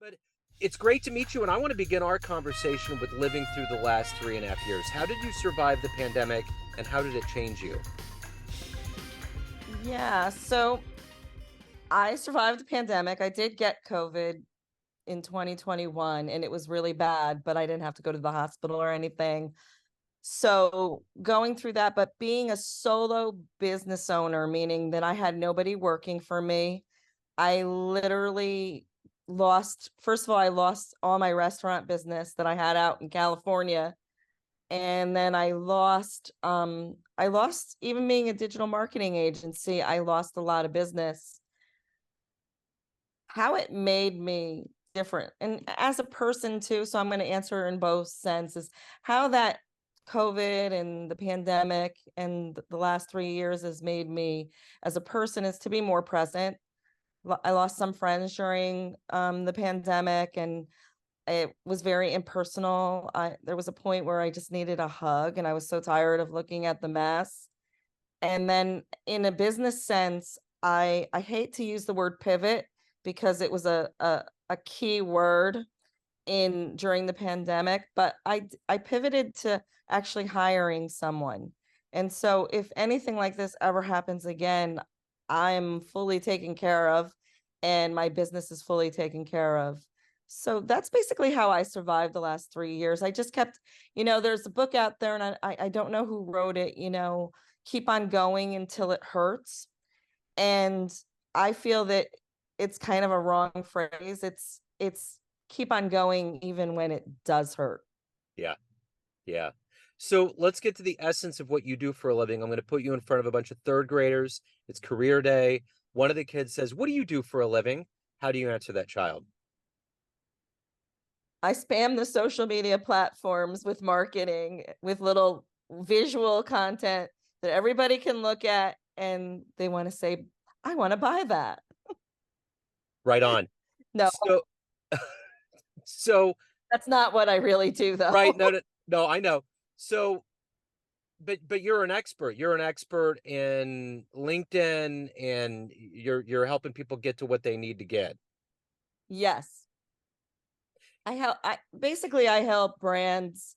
But it's great to meet you, and I want to begin our conversation with living through the last 3.5 years. How did you survive the pandemic, and how did it change you? Yeah, so I survived the pandemic. I did get COVID in 2021 and it was really bad, but I didn't have to go to the hospital or anything. So going through that, but being a solo business owner, meaning that I had nobody working for me, I literally first of all, I lost all my restaurant business that I had out in California. And then I lost even being a digital marketing agency, I lost a lot of business. How it made me different and as a person too, so I'm going to answer in both senses. How that COVID and the pandemic and the last 3 years has made me as a person is to be more present. I lost some friends during the pandemic, and it was very impersonal. There was a point where I just needed a hug and I was so tired of looking at the mess. And then in a business sense, I hate to use the word pivot because it was a key word in during the pandemic, but I pivoted to actually hiring someone. And so if anything like this ever happens again, I'm fully taken care of and my business is fully taken care of. So that's basically how I survived the last 3 years. I just kept, there's a book out there and I don't know who wrote it, keep on going until it hurts. And I feel that it's kind of a wrong phrase. It's keep on going even when it does hurt. Yeah, yeah. So let's get to the essence of what you do for a living. I'm going to put you in front of a bunch of third graders. It's career day. One of the kids says, "What do you do for a living?" How do you answer that child? I spam the social media platforms with marketing, with little visual content that everybody can look at and they want to say, I want to buy that. Right on. No, So, so that's not what I really do, right. though. No, no, no, I know. So, but you're an expert. You're an expert in LinkedIn, and you're helping people get to what they need to get. Yes. I help brands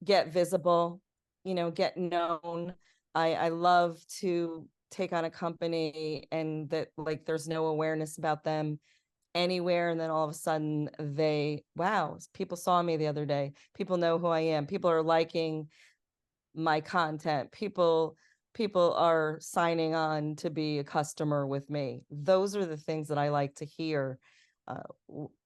get visible, get known. I love to take on a company and that like there's no awareness about them anywhere, and then all of a sudden wow, people saw me the other day. People know who I am. People are liking my content. People are signing on to be a customer with me. Those are the things that I like to hear.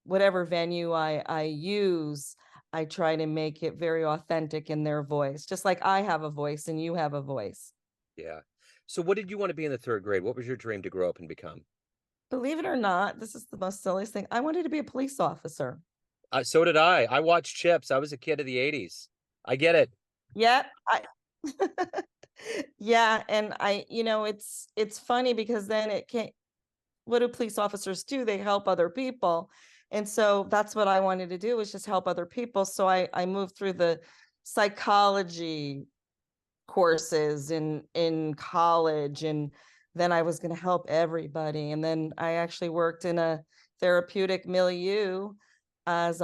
Whatever venue I use, I try to make it very authentic in their voice, just like I have a voice and you have a voice. Yeah. So, what did you want to be in the third grade? What was your dream to grow up and become? Believe it or not, this is the most silliest thing. I wanted to be a police officer. So did I. I watched Chips. I was a kid of the '80s. I get it. Yeah, yeah, and it's funny because then it can't. What do police officers do? They help other people. And so that's what I wanted to do, was just help other people. So I moved through the psychology courses in college, and then I was going to help everybody. And then I actually worked in a therapeutic milieu as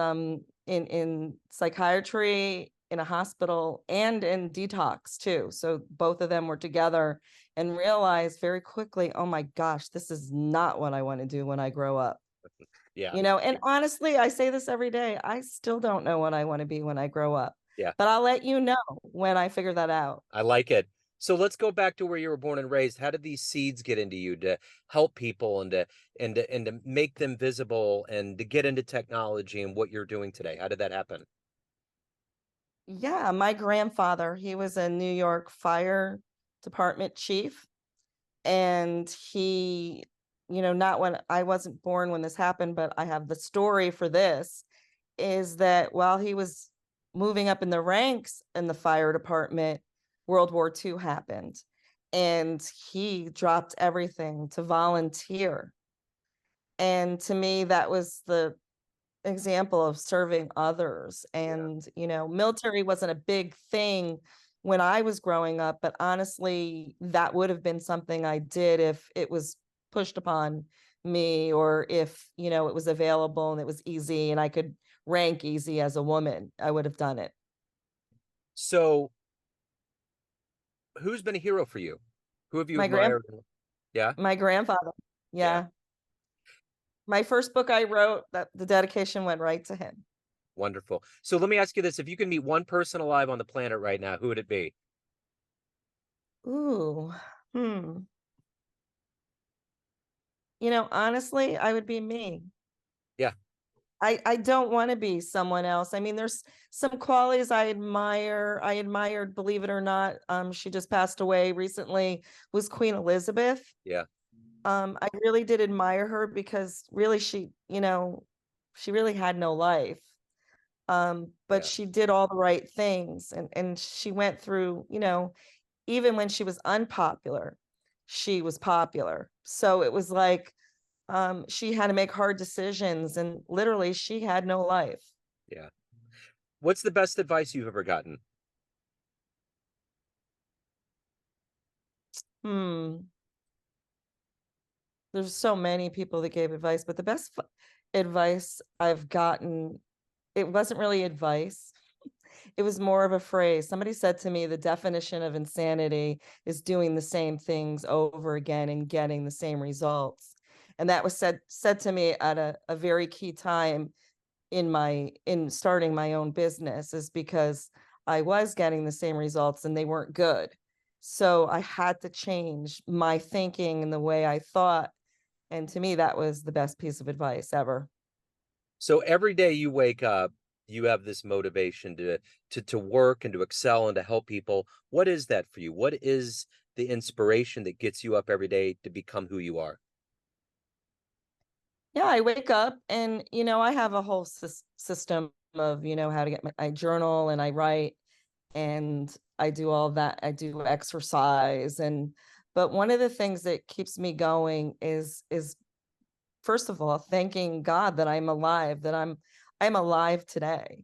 in psychiatry in a hospital and in detox too. So both of them were together, and realized very quickly, oh my gosh, this is not what I want to do when I grow up. Yeah. And honestly, I say this every day. I still don't know what I want to be when I grow up, Yeah. but I'll let you know when I figure that out. I like it. So let's go back to where you were born and raised. How did these seeds get into you to help people and to make them visible and to get into technology and what you're doing today? How did that happen? Yeah, my grandfather, he was a New York fire department chief, and not when I wasn't born when this happened, but I have the story for this, is that while he was moving up in the ranks in the fire department, World War II happened, and he dropped everything to volunteer. And to me, that was the example of serving others. Yeah. And, military wasn't a big thing when I was growing up, but honestly, that would have been something I did if it was pushed upon me, or if, it was available and it was easy and I could rank easy as a woman, I would have done it. So, who's been a hero for you? Who have you My grand admired? Yeah, my grandfather. yeah, Yeah. My first book I wrote, that the dedication went right to him. wonderful. So let me ask you this: if you can meet one person alive on the planet right now, who would it be? Ooh. Hmm. Honestly, I would be me. Yeah, I don't want to be someone else. I mean, there's some qualities I admire. I admired, believe it or not, she just passed away recently, was Queen Elizabeth. yeah, I really did admire her because really she really had no life. But yeah, she did all the right things, and she went through, even when she was unpopular, she was popular. So it was like she had to make hard decisions, and literally she had no life. yeah. What's the best advice you've ever gotten? Hmm. There's so many people that gave advice, but the best advice I've gotten, it wasn't really advice. It was more of a phrase. Somebody said to me, the definition of insanity is doing the same things over again and getting the same results. And that was said to me at a very key time in starting my own business, is because I was getting the same results and they weren't good. So I had to change my thinking and the way I thought. And to me, that was the best piece of advice ever. So every day you wake up, you have this motivation to work and to excel and to help people. What is that for you? What is the inspiration that gets you up every day to become who you are? Yeah, I wake up and, I have a whole system of, how to get I journal and I write and I do all that. I do exercise, but one of the things that keeps me going is first of all thanking God that I'm alive, that I'm alive today.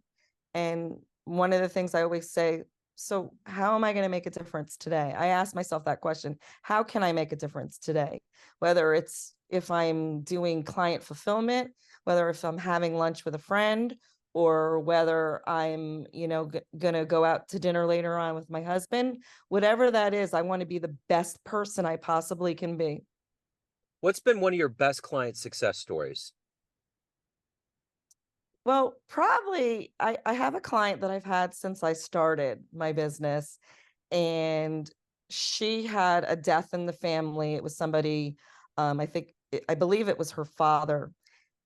And one of the things I always say, so how am I going to make a difference today? I ask myself that question. How can I make a difference today? Whether it's if I'm doing client fulfillment, whether if I'm having lunch with a friend, or whether I'm, going to go out to dinner later on with my husband, whatever that is, I want to be the best person I possibly can be. What's been one of your best client success stories? Well, probably I have a client that I've had since I started my business, and she had a death in the family. It was somebody, I believe it was her father.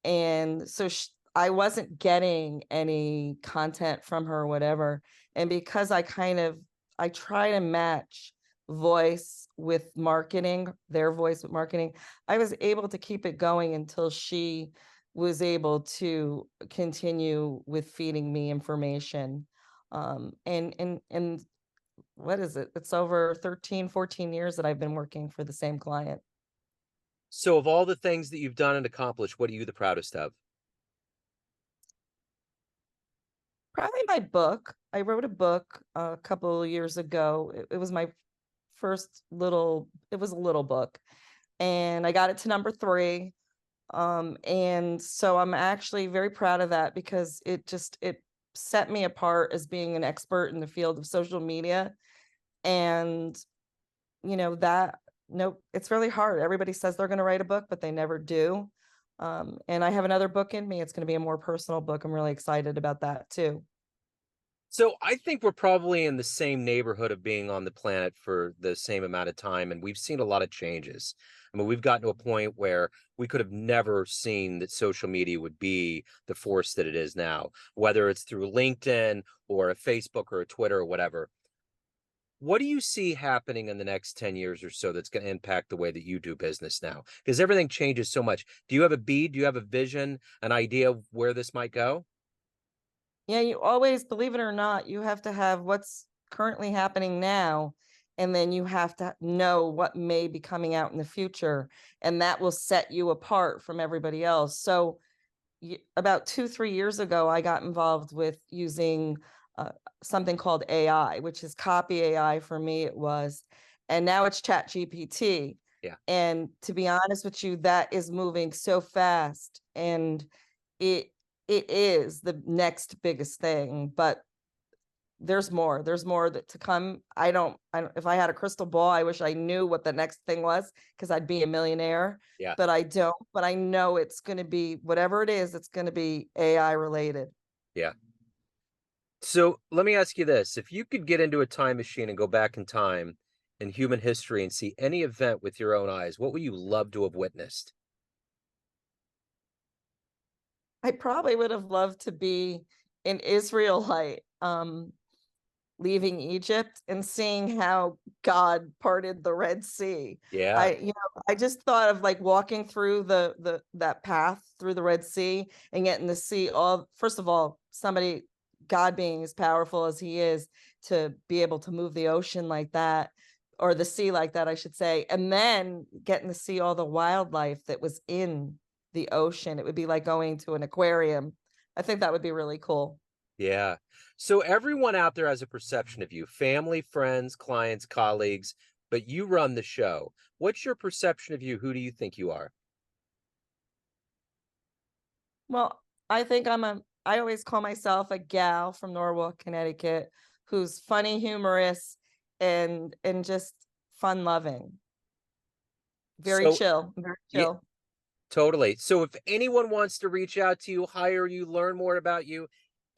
And so I wasn't getting any content from her or whatever. And because I try to match voice with marketing, their voice with marketing, I was able to keep it going until she was able to continue with feeding me information. And what is it? It's over 13, 14 years that I've been working for the same client. So of all the things that you've done and accomplished, what are you the proudest of? Probably my book. I wrote a book a couple of years ago. It was my first little, it was a little book, and I got it to number 3. And so I'm actually very proud of that because it set me apart as being an expert in the field of social media. And that, nope, it's really hard. Everybody says they're going to write a book, but they never do. And I have another book in me. It's going to be a more personal book. I'm really excited about that too. So I think we're probably in the same neighborhood of being on the planet for the same amount of time, and we've seen a lot of changes. I mean, we've gotten to a point where we could have never seen that social media would be the force that it is now, whether it's through LinkedIn or a Facebook or a Twitter or whatever. What do you see happening in the next 10 years or so that's going to impact the way that you do business now? Because everything changes so much. Do you have a bead? Do you have a vision, an idea of where this might go? Yeah, you always, believe it or not, you have to have what's currently happening now, and then you have to know what may be coming out in the future, and that will set you apart from everybody else. So, about 2, 3 years ago, I got involved with using uh, something called AI, which is copy AI for me. It was, and now it's Chat GPT. Yeah. And to be honest with you, that is moving so fast, and it it is the next biggest thing, but there's more that to come. I don't if I had a crystal ball, I wish I knew what the next thing was because I'd be a millionaire, Yeah. but I don't. But I know it's going to be whatever it is, it's going to be AI related. Yeah. So let me ask you this. If you could get into a time machine and go back in time in human history and see any event with your own eyes, what would you love to have witnessed? I probably would have loved to be an Israelite, leaving Egypt and seeing how God parted the Red Sea. Yeah. I just thought of like walking through the that path through the Red Sea and getting to see all, first of all, somebody, God being as powerful as he is, to be able to move the ocean like that, or the sea like that, I should say, and then getting to see all the wildlife that was in the ocean. It would be like going to an aquarium. I think that would be really cool. Yeah. So everyone out there has a perception of you, family, friends, clients, colleagues, but you run the show. What's your perception of you? Who do you think you are? Well, I always call myself a gal from Norwalk, Connecticut, who's funny, humorous, and just fun loving. So, Very yeah, chill. totally. So if anyone wants to reach out to you, hire you, learn more about you,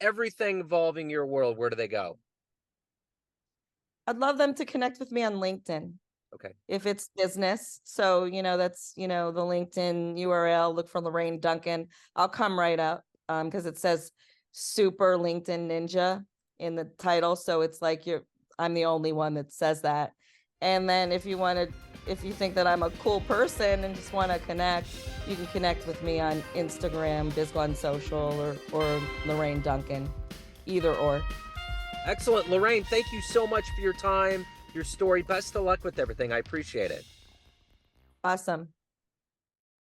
everything involving your world, where do they go? I'd love them to connect with me on LinkedIn Okay. if it's business. So, that's, the LinkedIn URL, look for Lorraine Duncan. I'll come right up because it says super LinkedIn ninja in the title. So it's like I'm the only one that says that. And then if you think that I'm a cool person and just want to connect, you can connect with me on Instagram, BizOne Social, or Lorraine Duncan, either or. Excellent. Lorraine, thank you so much for your time, your story. Best of luck with everything. I appreciate it. Awesome.